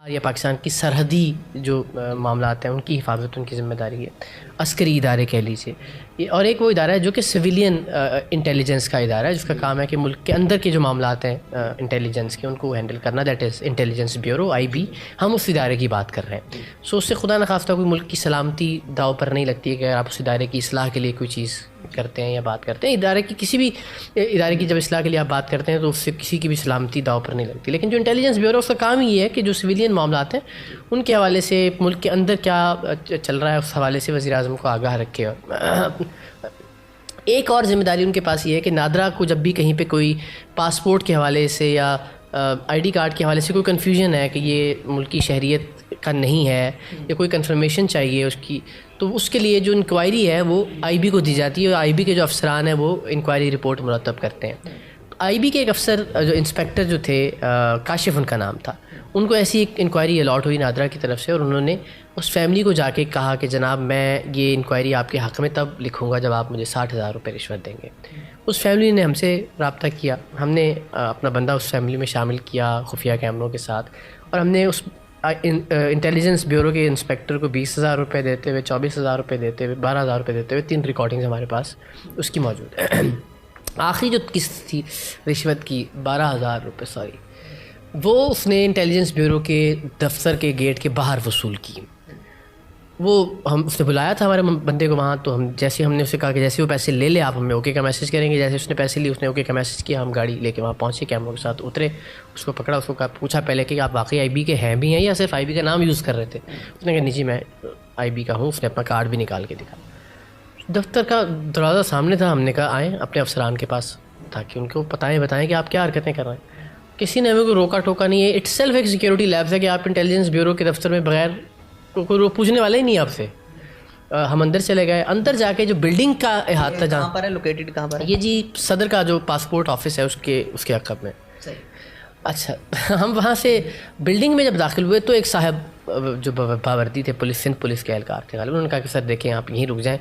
या पाकिस्तान की सरहदी जो मामलात हैं उनकी हिफाजत उनकी ज़िम्मेदारी है। अस्करी इदारे कह लीजिए और एक वो इदारा है जो कि सिविलियन इंटेलिजेंस का इदारा है जिसका काम है कि मुल्क के अंदर के जो मामलात हैं इंटेलिजेंस के उनको हैंडल करना, that is intelligence bureau IB। हम उस इदारे की बात कर रहे हैं। सो उससे खुदा न खास्ता कोई मुल्क की सलामती दाव पर नहीं लगती है कि अगर आप उस इदारे की इस्लाह के लिए कोई चीज़ करते हैं या बात करते हैं। इदारे की किसी भी इदारे की जब इस्लाह के लिए आप बात करते हैं तो उससे किसी की भी सलामती दाव पर नहीं लगती। लेकिन जो इंटेलिजेंस ब्यूरो उसका काम ही है कि जो सिविलियन मामलात हैं उनके हवाले से मुल्क के अंदर क्या चल रहा है उस हवाले से वज़ीर-ए-आज़म को आगाह रखे। एक और ज़िम्मेदारी उनके पास ये है कि नादरा को जब भी कहीं पे कोई पासपोर्ट के हवाले से या ID कार्ड के हवाले से कोई कन्फ्यूजन है कि ये मुल्क की शहरियत का नहीं है या कोई कंफर्मेशन चाहिए उसकी, तो उसके लिए जो इंक्वायरी है वो IB को दी जाती है और IB के जो अफसरान हैं वो इंक्वायरी रिपोर्ट मुरतब करते हैं। IB के एक अफसर जो इंस्पेक्टर जो थे काशिफ उनका नाम था, उनको ऐसी एक इंक्वायरी अलॉट हुई नादरा की तरफ से और उन्होंने उस फैमिली को जाके कहा कि जनाब मैं ये इंक्वायरी आपके हक़ में तब लिखूँगा जब आप मुझे 60,000 रुपये रिश्वत देंगे। उस फैमिली ने हमसे रब्ता किया, हमने अपना बंदा उस फैमिली में शामिल किया खुफिया कैमरों के साथ और हमने उस इंटेलिजेंस ब्यूरो के इंस्पेक्टर को 20,000 रुपये देते हुए, 24,000 रुपये देते हुए, 12,000 रुपये देते हुए 3 रिकॉर्डिंग्स हमारे पास उसकी मौजूद है। आखिरी जो किस्त थी रिश्वत की 12,000 रुपये सॉरी, वो उसने इंटेलिजेंस ब्यूरो के दफ्तर के गेट के बाहर वसूल की। वो उसने बुलाया था हमारे बंदे को वहाँ, तो हमने उसे कहा कि जैसे वो पैसे ले ले आप हमें ओके का मैसेज करेंगे। जैसे उसने पैसे लिए उसने ओके का मैसेज किया, हम गाड़ी लेके वहाँ पहुँचे, कैमरों के साथ उतरे, उसको पकड़ा, उसको पूछा पहले कि आप वाकई IB के हैं भी हैं या सिर्फ IB का नाम यूज़ कर रहे थे। उसने कहा नहीं जी मैं IB का हूँ। उसने अपना कार्ड भी निकाल के दिखा। दफ्तर का दरवाज़ा सामने था, हमने कहा आएँ अपने अफसरान के पास ताकि उनको बताएं कि आप क्या हरकतें कर रहे हैं। किसी ने हमें कोई रोका टोका नहीं है। इट्स सेल्फ एक सिक्योरिटी लैब्स है कि आप इंटेलिजेंस ब्यूरो के दफ्तर में बगैर कोई पूछने वाला ही नहीं आपसे। हम अंदर चले गए। अंदर जाके जो बिल्डिंग का अहाता जहाँ पर है, लोकेटेड कहाँ पर है? ये जी सदर का जो पासपोर्ट ऑफिस है उसके अक़ब में। अच्छा हम वहाँ से बिल्डिंग में जब दाखिल हुए तो एक साहब जो बावर्दी थे सिंध पुलिस के एहलकार थे, उन्होंने कहा कि सर देखें आप यहीं रुक जाएं।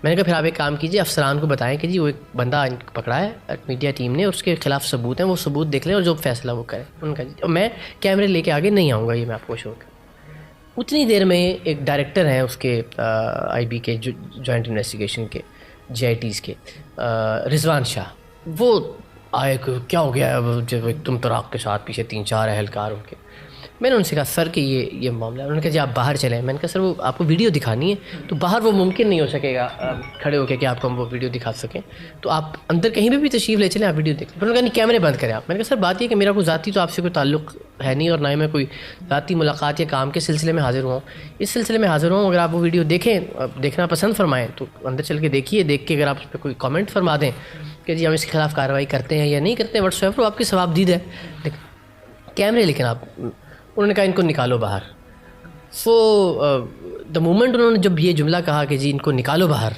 मैंने कहा फिर आप एक काम कीजिए, अफसरान को बताएं कि जी वो एक बंदा पकड़ा है मीडिया टीम ने, उसके खिलाफ सबूत हैं, वो सबूत देख लें और जो फैसला वो करें। उनका जी और मैं कैमरे लेके आगे नहीं आऊँगा, ये मैं आपको शो कर। उतनी देर में एक डायरेक्टर हैं उसके IB के जॉइंट इन्वेस्टिगेशन के JITs के रिजवान शाह, वो आए क्या हो गया है जब तुम तराक के साथ पीछे 3-4 एहलकार उनके। मैंने उनसे कहा सर कि ये मामला है। उन्होंने कहा जी आप बाहर चलें। मैंने कहा सर वो आपको वीडियो दिखानी है तो बाहर वो मुमकिन नहीं हो सकेगा खड़े होकर कि आपको हम वो वीडियो दिखा सकें, तो आप अंदर कहीं भी तशरीफ़ ले चलें, आप वीडियो देख लें। उन्होंने कहा नहीं कैमरे बंद करें आप। मैंने कहा सर बात ये कि मेरा कोई ज़ाती तो आपसे कोई ताल्लुक़ है नहीं और ना ही मैं कोई ज़ाती मुलाकात या काम के सिलसिले में हाज़िर हुआ हूँ। इस सिलसिले में हाज़िर हूँ, अगर आप वो वीडियो देखें, देखना पसंद फरमाएँ तो अंदर चल के देखिए, देख के अगर आप उस पर कोई कॉमेंट फरमा दें कि जी हम इसके खिलाफ़ कार्रवाई करते हैं या नहीं करते हैं, व्हाट्सएवर वो आपकी सवाबदीद है। कैमरे लेकिन आप, उन्होंने कहा इनको निकालो बाहर। सो द मोमेंट उन्होंने जब ये जुमला कहा कि जी इनको निकालो बाहर,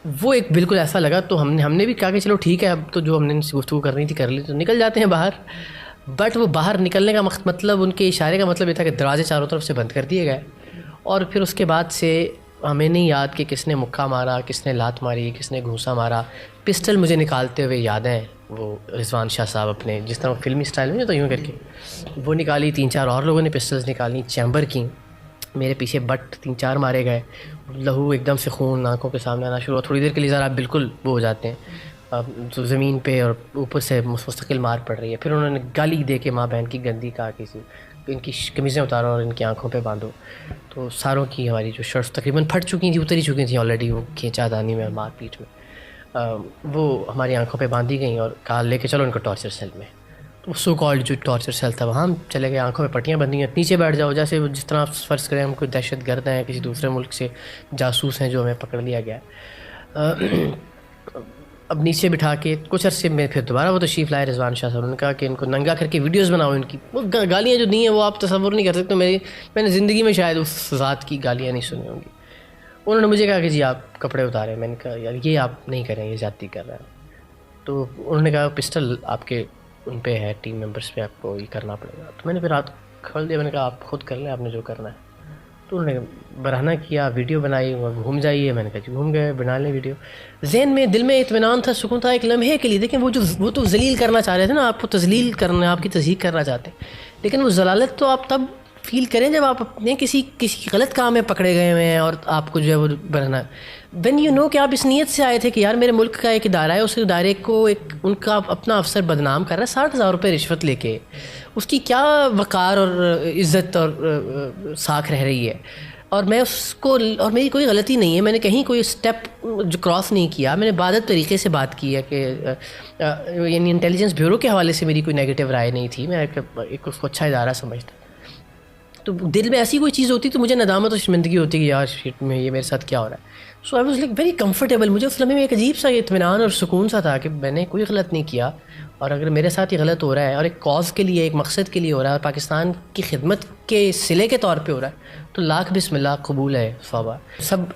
वो एक बिल्कुल ऐसा लगा तो हमने भी कहा कि चलो ठीक है अब तो जो हमने गुफ्तगू करनी थी कर ली, तो निकल जाते हैं बाहर। बट वो बाहर निकलने का मतलब उनके इशारे का मतलब ये था कि दरवाजे चारों तरफ से बंद कर दिए गए और फिर उसके बाद से हमें नहीं याद कि किसने मुक्का मारा, किसने लात मारी, किसने घूंसा मारा। पिस्टल मुझे निकालते हुए याद है वो रिजवान शाह साहब अपने जिस तरह फिल्मी स्टाइल में तो यूँ करके वो निकाली, 3-4 और लोगों ने पिस्टल्स निकाली, चैम्बर की, मेरे पीछे बट 3-4 मारे गए, लहू एकदम से खून आंखों के सामने आना शुरू हुआ। थोड़ी देर के लिए ज़रा आप बिल्कुल वो हो जाते हैं, तो ज़मीन पे और ऊपर से मुस्तकिल मार पड़ रही है। फिर उन्होंने गाली दे के माँ बहन की गंदी कहा किसी इनकी कमीज़ें उतारो और इनकी आंखों पे बांधो। तो सारों की हमारी जो शर्ट्स तकरीबन फट चुकी थी, उतरी चुकी थी ऑलरेडी, वो खींचादानी में मार पीट में वो हमारी आंखों पे बांधी गई और कहा लेके चलो इनको टॉर्चर सेल में। तो सो कॉल्ड जो टॉर्चर सेल था वहाँ हम चले गए, आंखों पे पट्टियाँ बंधी हैं, नीचे बैठ जाओ, जैसे जिस तरह फ़र्ज़ करें हम कोई दहशत गर्द हैं, किसी दूसरे मुल्क से जासूस हैं जो हमें पकड़ लिया गया। अब नीचे बिठा के कुछ अरसे में फिर दोबारा वो तशरीफ़ लाए रिजवान शाह साहब। उन्होंने कहा कि इनको नंगा करके वीडियोस बनाओ इनकी। वो गालियाँ जो दी हैं वो आप तसव्वुर नहीं कर सकते, मैंने ज़िंदगी में शायद उस ज़ात की गालियाँ नहीं सुनी होंगी। उन्होंने मुझे कहा कि जी आप कपड़े उतारें। मैंने कहा यार ये आप नहीं करें, ये ज़्यादती कर रहे हैं। तो उन्होंने कहा पिस्टल आपके उन पे है, टीम मेंबर्स पे, आपको ये करना पड़ेगा। तो मैंने फिर हाथ खोल दिया, मैंने कहा आप खुद कर लें, आपने जो करना है। तो उन्होंने बराना किया, वीडियो बनाई, घूम जाइए। मैंने कहा जी घूम गए, बना लें वीडियो। जहन में दिल में इत्मीनान था, सुकून था एक लम्हे के लिए। देखें वो तो जलील करना चाह रहे थे ना, आपको तजलील करना, आपकी तज़हीक करना चाहते हैं, लेकिन वो जलालत तो आप तब फील करें जब आप अपने किसी गलत काम में पकड़े गए हुए हैं और आपको जो है वो बनाना, व्हेन यू नो कि आप इस नीयत से आए थे कि यार मेरे मुल्क का एक इदारा है, उस इदारे को एक उनका अपना अफसर बदनाम कर रहा है 60,000 रुपये रिश्वत लेके, उसकी क्या वक़ार और इज़्ज़त और साख रह रही है। और मैं उसको, और मेरी कोई गलती नहीं है, मैंने कहीं कोई स्टेप जो क्रॉस नहीं किया, मैंने बादत तरीके से बात की है कि यानी इंटेलिजेंस ब्यूरो के हवाले से मेरी कोई नेगेटिव राय नहीं थी, मैं एक उसको अच्छा इदारा समझता। तो दिल में ऐसी कोई चीज़ होती तो मुझे नदामत और शर्मिंदगी होती कि यार शिट में ये मेरे साथ क्या हो रहा है। So I was like very comfortable. मुझे उस लम्हे में एक अजीब सा इत्मीनान और सुकून सा था कि मैंने कोई गलत नहीं किया, और अगर मेरे साथ ये गलत हो रहा है और एक कॉज के लिए, एक मकसद के लिए हो रहा है और पाकिस्तान की खिदमत के सिले के तौर पे हो रहा है, तो लाख बिस्मिल्लाह, कबूल है सौबा। सब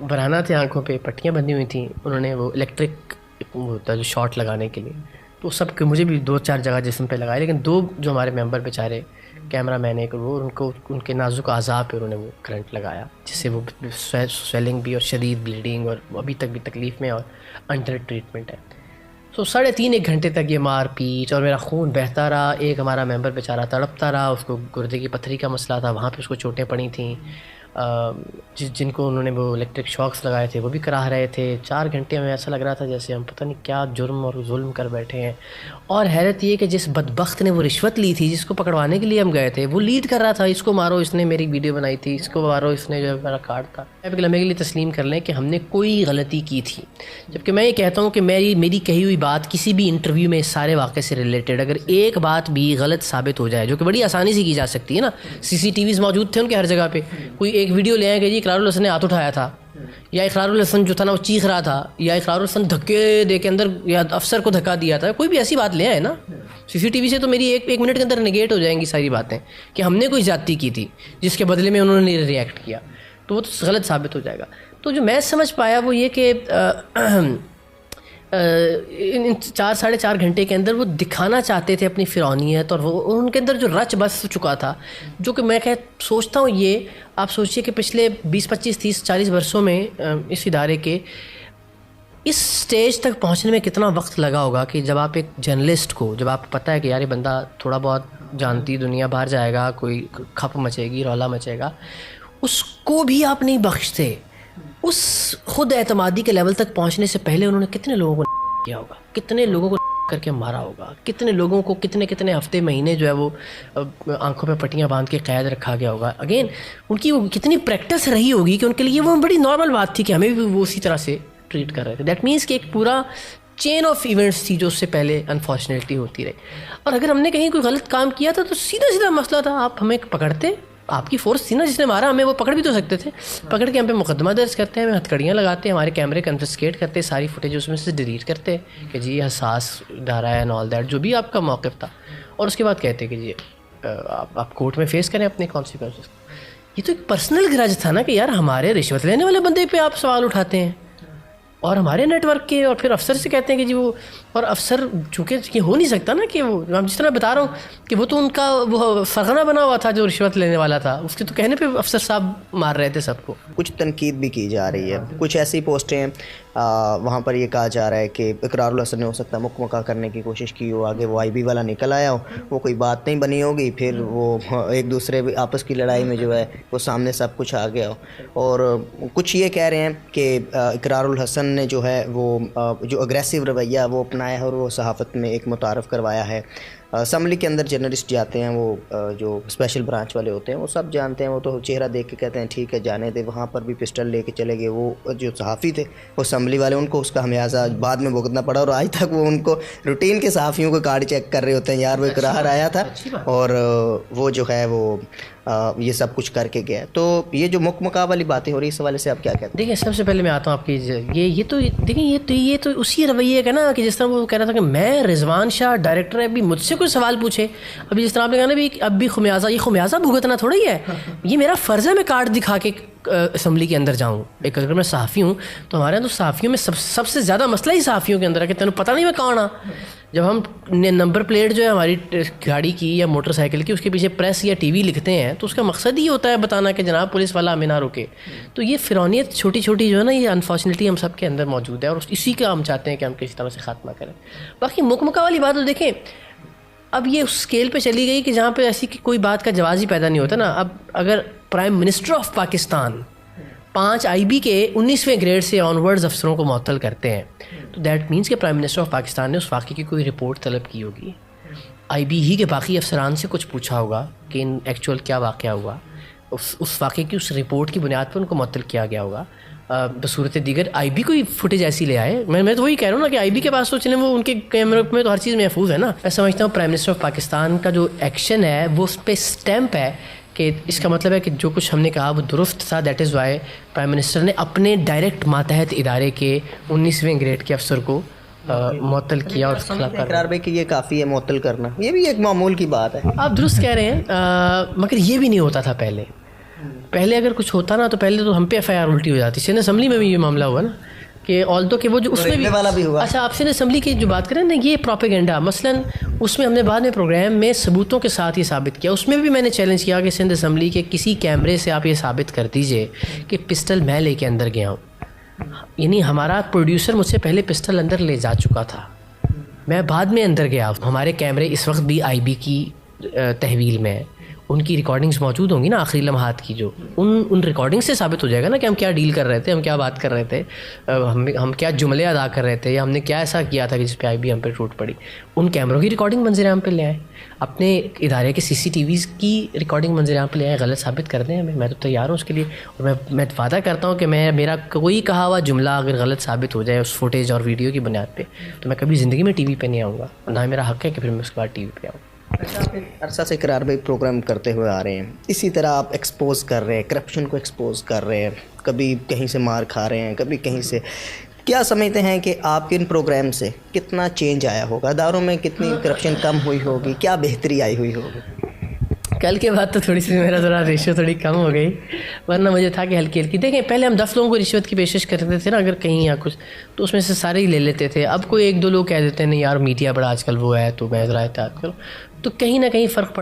बराना थे, आंखों पे पट्टियाँ बंधी हुई थी, उन्होंने वो इलेक्ट्रिक होता है जो शॉट लगाने के लिए, तो सब के मुझे भी 2-4 जगह जिस्म पे लगाए, लेकिन 2 जो हमारे मेंबर बेचारे कैमरा मैन एक वो, उनको उनके नाजुक आज़ा पे उन्होंने वो करंट लगाया, जिससे वो स्वेलिंग भी और शदीद ब्लीडिंग और अभी तक भी तकलीफ़ में और अंडर ट्रीटमेंट है। तो 3.5 घंटे तक ये मार पीट और मेरा खून बहता रहा। एक हमारा मेंबर बेचारा तड़पता रहा, उसको गुर्दे की पथरी का मसला था, वहाँ पे उसको चोटें पड़ी थीं। जिनको उन्होंने वो इलेक्ट्रिक शॉक्स लगाए थे वो भी कराह रहे थे। 4 घंटे में ऐसा लग रहा था जैसे हम पता नहीं क्या जुर्म और जुल्म कर बैठे हैं। और हैरत ये कि जिस बदबख्त ने वो रिश्वत ली थी, जिसको पकड़वाने के लिए हम गए थे, वो लीड कर रहा था, इसको मारो, इसने मेरी वीडियो बनाई थी, इसको मारो, इसने जो मेरा कार्ड था। एक लम्हे के लिए तस्लीम कर लें कि हमने कोई गलती की थी, जबकि मैं ये कहता हूँ कि मेरी कही हुई बात किसी भी इंटरव्यू में इस सारे वाक़े से रिलेटेड अगर एक बात भी गलत साबित हो जाए, जो कि बड़ी आसानी से की जा सकती है ना, CCTVs मौजूद थे उनके हर जगह पे, कोई एक वीडियो ले आए कि जी इकरारुल हसन ने हाथ उठाया था, या इकरारुल हसन जो था ना वो चीख रहा था, या इकरारुल हसन धक्के दे के अंदर या अफसर को धक्का दिया था, कोई भी ऐसी बात ले आए ना CCTV से, तो मेरी एक मिनट के अंदर नेगेट हो जाएंगी सारी बातें कि हमने कोई ज्यादती की थी जिसके बदले में उन्होंने रिएक्ट किया, तो वो तो गलत साबित हो जाएगा। तो जो मैं समझ पाया वो ये कि इन 4-4.5 घंटे के अंदर वो दिखाना चाहते थे अपनी फ़िरौनियत, और वो उनके अंदर जो रच बस चुका था, जो कि मैं सोचता हूँ, ये आप सोचिए कि पिछले 20, 25, 30, 40 वर्षों में इस इदारे के इस स्टेज तक पहुँचने में कितना वक्त लगा होगा कि जब आप एक जर्नलिस्ट को, जब आपको पता है कि यार ये बंदा थोड़ा बहुत जानती दुनिया बाहर जाएगा, कोई खप मचेगी, रौला मचेगा, उसको भी आप नहीं बख्शते। उस खुद एतमादी के लेवल तक पहुंचने से पहले उन्होंने कितने लोगों को किया होगा, कितने लोगों को करके मारा होगा, कितने लोगों को कितने हफ्ते महीने जो है वो आंखों पे पट्टियां बांध के कैद रखा गया होगा। अगेन उनकी वो कितनी प्रैक्टिस रही होगी कि उनके लिए वो बड़ी नॉर्मल बात थी कि हमें भी वो उसी तरह से ट्रीट कर रहे थे। दैट मीन्स कि एक पूरा चेन ऑफ इवेंट्स थी जो उससे पहले अनफॉर्चुनेटली होती रही। और अगर हमने कहीं कोई गलत काम किया था तो सीधा मसला था, आप हमें पकड़ते, आपकी फोर्स थी ना जिसने मारा, हमें वो पकड़ भी तो सकते थे, पकड़ के हम पे मुकदमा दर्ज करते हैं, हमें हथकड़ियाँ लगाते हैं, हमारे कैमरे कन्फिस्केट करते, सारी फुटेज उसमें से डिलीट करते कि जी हसास डारा है एंड ऑल दैट, जो भी आपका मौक़िफ़ था, और उसके बाद कहते कि जी आप कोर्ट में फेस करें अपने कॉन्सिक्वेंसेस। ये तो एक पर्सनल ग्रज था ना कि यार हमारे रिश्वत लेने वाले बंदे पे आप सवाल उठाते हैं, और हमारे नेटवर्क के, और फिर अफसर से कहते हैं कि जी वो, और अफसर चूँकि ये हो नहीं सकता ना कि वो, मैं जिस तरह बता रहा हूँ कि वो तो उनका वो सरगना बना हुआ था जो रिश्वत लेने वाला था, उसके तो कहने पे अफसर साहब मार रहे थे सबको। कुछ तनकीद भी की जा रही है, कुछ ऐसी पोस्टें वहाँ पर ये कहा जा रहा है कि इकरारुल हसन ने हो सकता है मुकमका करने की कोशिश की हो, आगे वो IB वाला निकल आया हो, वो कोई बात नहीं बनी होगी, फिर वो एक दूसरे आपस की लड़ाई में जो है वो सामने सब कुछ आ गया हो। और कुछ ये कह रहे हैं कि इकरारुल हसन ने जो है वो जो अग्रेसिव रवैया वो अपनाया है और वो सहाफ़त में एक मुतारफ़ करवाया है। असम्बली के अंदर जर्नलिस्ट जाते हैं, वो जो स्पेशल ब्रांच वाले होते हैं वो सब जानते हैं, वो तो चेहरा देख के कहते हैं ठीक है जाने दे। वहाँ पर भी पिस्टल लेके चले गए वो जो सहाफ़ी थे, वो असम्बली वाले, उनको उसका हमेशा बाद में भुगतना पड़ा, और आज तक वो उनको रूटीन के सहाफ़ियों को कार्ड चेक कर रहे होते हैं, यार वो इकरार आया था और वो जो है वो ये सब कुछ करके गया। तो ये जो मुकमका वाली बातें हो रही है, इस हवाले से आप क्या कहते हैं? देखिए सबसे पहले मैं आता हूँ आपकी ये तो देखिए ये तो उसी रवैये का ना कि जिस तरह वो कह रहा था कि मैं रिजवान शाह डायरेक्टर है, अभी मुझसे कोई सवाल पूछे, अभी जिस तरह आपने कहा ना भी अब भी खुमियाजा भुगतना थोड़ा ही है, ये मेरा फ़र्ज़ है मैं कार्ड दिखा के असम्बली के अंदर जाऊँ। एक अगर मैं सहाफ़ी हूँ तो हमारे यहाँ तो सहाफ़ियों में सबसे ज़्यादा मसला ही सहाफ़ियों के अंदर है कि तेन पता नहीं मैं कौन हाँ। जब हम नंबर प्लेट जो है हमारी गाड़ी की या मोटरसाइकिल की, उसके पीछे प्रेस या TV लिखते हैं तो उसका मकसद ही होता है बताना कि जनाब पुलिस वाला हमें ना रोके। तो ये फ़िरौनियत छोटी छोटी जो है ना, ये अनफॉर्चुनेटली हम सब के अंदर मौजूद है और इसी का हम चाहते हैं कि हम किसी तरह से ख़ात्मा करें। बाकी मुकमका वाली बात तो देखें, अब ये उस स्केल पे चली गई कि जहाँ पे ऐसी कि कोई बात का जवाब ही पैदा नहीं होता ना। अब अगर prime minister of Pakistan 5 IB के 19वें ग्रेड से ऑनवर्ड्स अफसरों को मुअत्तल करते हैं, तो दैट मीन्स कि प्राइम मिनिस्टर ऑफ पाकिस्तान ने उस वाक़े की कोई रिपोर्ट तलब की होगी, IB ही के बाकी अफसरान से कुछ पूछा होगा कि इन एक्चुअल क्या वाक़या हुआ, उस वाक़े की उस रिपोर्ट की बुनियाद पर उनको मुअत्तल किया गया होगा। बसूरत दीगर IB कोई फुटेज ऐसी ले आए। मैं तो वही कह रहा हूँ ना कि IB के पास तो चले, वो उनके कैमरे में तो हर चीज़ महफूज है ना। मैं समझता हूँ प्राइम मिनिस्टर ऑफ पाकिस्तान का जो एक्शन है वो उस पर स्टैम्प है कि इसका मतलब है कि जो कुछ हमने कहा वो दुरुस्त था। That is why prime minister ने अपने डायरेक्ट मातहत इदारे के 19वें ग्रेड के अफसर को मुअत्तल किया और इकरार भाई कि ये काफ़ी है मुअत्तल करना, ये भी एक मामूल की बात है। आप दुरुस्त कह रहे हैं, मगर ये भी नहीं होता था पहले अगर कुछ होता ना तो पहले तो हम पे FIR उल्टी हो जाती। सिंध असम्बली में भी ये मामला हुआ ना कि ऑल्दो कि वो जो उसमें भी वाला भी हुआ। अच्छा, आप सिंध असम्बली की जो बात करें ना, ये प्रोपेगेंडा मसलन उसमें हमने बाद में प्रोग्राम में सबूतों के साथ ये साबित किया। उसमें भी मैंने चैलेंज किया कि सिंध असम्बली के किसी कैमरे से आप ये साबित कर दीजिए कि पिस्टल मैं लेके अंदर गया हूँ। यानी हमारा प्रोड्यूसर मुझसे पहले पिस्टल अंदर ले जा चुका था, मैं बाद में अंदर गया। हमारे कैमरे इस वक्त भी IB की तहवील में है, उनकी रिकॉर्डिंग्स मौजूद होंगी ना आखिरी लम्हात की, जो उन रिकॉर्डिंग से साबित हो जाएगा ना कि हम क्या डील कर रहे थे, हम क्या बात कर रहे थे, हम क्या जुमले अदा कर रहे थे, या हमने क्या ऐसा किया था कि जिस पे IB हम पे टूट पड़ी। उन कैमरों की रिकॉर्डिंग मंजर आम पे ले आए, अपने इदारे के CCTVs की रिकॉर्डिंग मंजर आम पे ले आए, गलत साबित कर दें हमें। मैं तो तैयार हूँ उसके लिए, और मैं वादा करता हूँ कि मेरा कोई कहा हुआ जुमला अगर गलत साबित हो जाए उस फुटेज और वीडियो की बुनियाद पर, तो मैं कभी ज़िंदगी में TV पे नहीं आऊँगा, ना मेरा हक़ है कि फिर मैं उसके बाद TV पे आऊँ। अरसा से इकरार भाई प्रोग्राम करते हुए आ रहे हैं, इसी तरह आप एक्सपोज कर रहे हैं, करप्शन को एक्सपोज कर रहे हैं, कभी कहीं से मार खा रहे हैं, कभी कहीं से। क्या समझते हैं कि आपके इन प्रोग्राम से कितना चेंज आया होगा, अदारों में कितनी करप्शन कम हुई होगी, क्या बेहतरी आई हुई होगी? कल के बाद तो थोड़ी सी मेरा ज़रा रेशियो थोड़ी कम हो गई, वरना मुझे था कि हल्की हल्की देखें। पहले हम 10 लोगों को रिश्वत की पेशकश करते थे ना अगर कहीं या कुछ, तो उसमें से सारे ही ले लेते थे। अब कोई 1-2 लोग कह देते हैं नहीं यार मीडिया बड़ा आजकल वो है तो मैं ज़रा एहतियात करूँ, तो कहीं ना कहीं फ़र्क